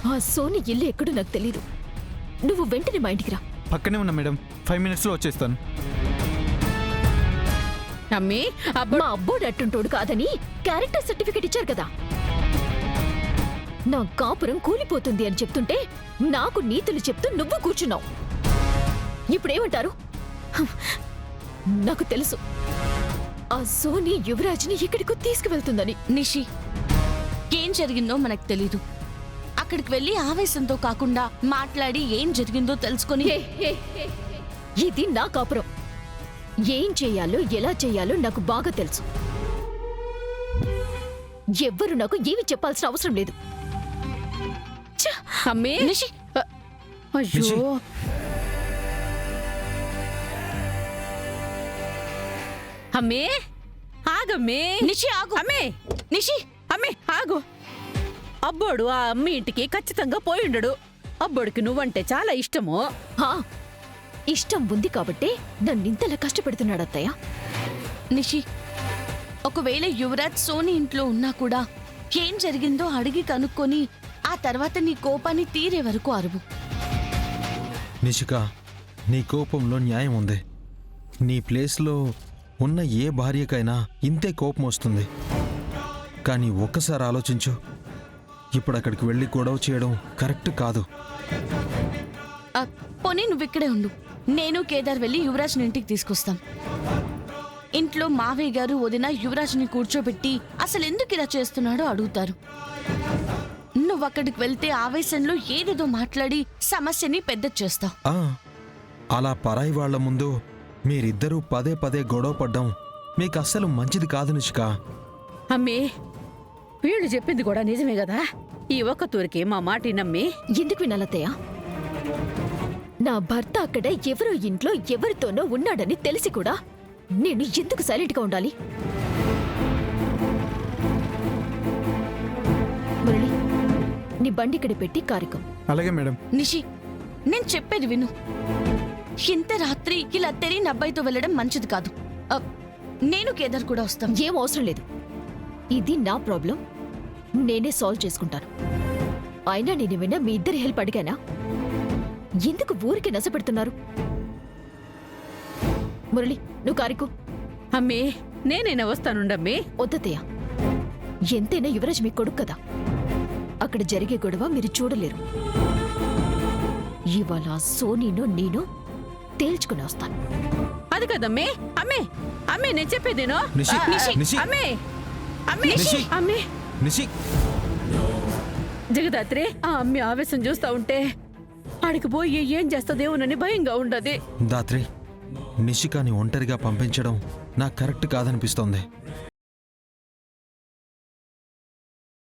ఆ సోని ఇల్లు ఎక్కడో నాకు తెలీదు. నువ్వు వెంటనే మా ఇంటికి రా. పక్కనే ఉన్నా మేడం, 5 minutesలో వచ్చేస్తాను. అమ్మి మా అబ్బోడు అట్టుంటోడు కాదని క్యారెక్టర్ సర్టిఫికెట్ ఇచ్చారు కదా. నా కాపురం కూలిపోతుంది అని చెప్తుంటే నాకు నీతులు చెప్తూ నువ్వు కూర్చున్నావు. ఇప్పుడేమంటారు? నాకు తెలుసు ఆ సోని యువరాజ్ని ఇక్కడికి తీసుకువెళ్తుందని. నిషి, ఏం జరిగిందో మనకు తెలీదు. అక్కడికి వెళ్ళి ఆవేశంతో కాకుండా మాట్లాడి ఏం జరిగిందో తెలుసుకొని. ఇది నా కాపురం. ఏం చేయాలో ఎలా చేయాలో నాకు బాగా తెలుసు. ఎవ్వరు నాకు ఏమి చెప్పాల్సిన అవసరం లేదు. అమ్మి నిషి, అయ్యో అమ్మే ఆగమ్మే. నిషి ఆగు. అమ్మే నిషి, అమ్మే ఆగు. అబ్బోడు ఆ అమ్మి ఇంటికి ఖచ్చితంగా పోయిండడు. అబ్బోడికి నువ్వంటే చాలా ఇష్టము. హా, ఇష్టం ఉంది కాబట్టే నన్నింతలా కష్టపెడుతున్నాడు అత్తయ్య. నిషి, ఒకవేళ యువరాజ్ సోని ఇంట్లో ఉన్నా కూడా ఏం జరిగిందో అడిగి కనుక్కొని ఆ తర్వాత నీ కోపాన్ని తీరే వరకు అరువు. నిషిక, నీ కోపంలో న్యాయం ఉంది. నీ ప్లేస్లో ఉన్న ఏ భార్యకైనా ఇంతే కోపం వస్తుంది. కానీ ఒక్కసారి ఆలోచించు, ఇప్పుడు అక్కడికి వెళ్ళి గొడవ చేయడం కరెక్ట్ కాదు. పోనీ నువ్విక్కడే ఉండు. నేను కేదార్ వెళ్ళి యువరాజ్ని ఇంటికి తీసుకొస్తాం. ఇంట్లో మావయ్య గారు వదిన యువరాజ్ని కూర్చోబెట్టి అసలు ఎందుకు ఇలా చేస్తున్నాడో అడుగుతారు. నువ్వు అక్కడికి వెళ్తే ఆవేశంలో ఏదేదో మాట్లాడి సమస్యని పెద్ద చేస్తావు. అలా పరాయి వాళ్ల ముందు మీరిద్దరూ పదే పదే గొడవ పడ్డం మీకు అస్సలు మంచిది కాదు నిషిక. అమ్మే, వీళ్ళు చెప్పింది కూడా నిజమే కదా. ఈ ఒక్క తూరికి మా మాట నమ్మి ఎందుకు వినాలత్తయ్య? నా భర్త అక్కడ ఎవరో ఇంట్లో ఎవరితోనో ఉన్నాడని తెలిసి కూడా నేను ఎందుకు సైలెంట్గా ఉండాలి? మురళి, నీ బండి ఇక్కడ పెట్టి కారికం. అలాగే మేడం. నిషి, నేను చెప్పేది విను. ఇంత రాత్రి ఇలా తెలియని అబ్బాయితో వెళ్ళడం మంచిది కాదు. నేను కేదార్ కూడా వస్తాం. ఏం అవసరం లేదు. ఇది నా ప్రాబ్లం, నేనే సాల్వ్ చేసుకుంటాను. అయినా నేనేమైనా మీ ఇద్దరి హెల్ప్ అడిగానా? ఎందుకు ఊరికి నసపెడుతున్నారు? మురళి, నువ్వు కారికు. అమ్మే, నేనైనా వస్తానుండమ్మే. వద్దతయ్య, ఎంతైనా యువరాజ్ మీ కొడుకు కదా. అక్కడ జరిగే గొడవ మీరు చూడలేరు. ఇవాళ సోనీనో నేను తేల్చుకుని వస్తాను. అది కదమ్మే. అమ్మే అమ్మే, నేను చెప్పేదేనో. నిషి, నిషి. అమ్మే అమ్మే నిషి. అమ్మే. నిషి, జగదాత్రి, ఆ అమ్మి ఆవేశం చూస్తా ఉంటే ఆడికి పోయి ఏం చేస్తుందేమోనని భయంగా ఉండదు. దాత్రి, నిషికాని ఒంటరిగా పంపించడం నాకు కరెక్ట్ కాదనిపిస్తోంది.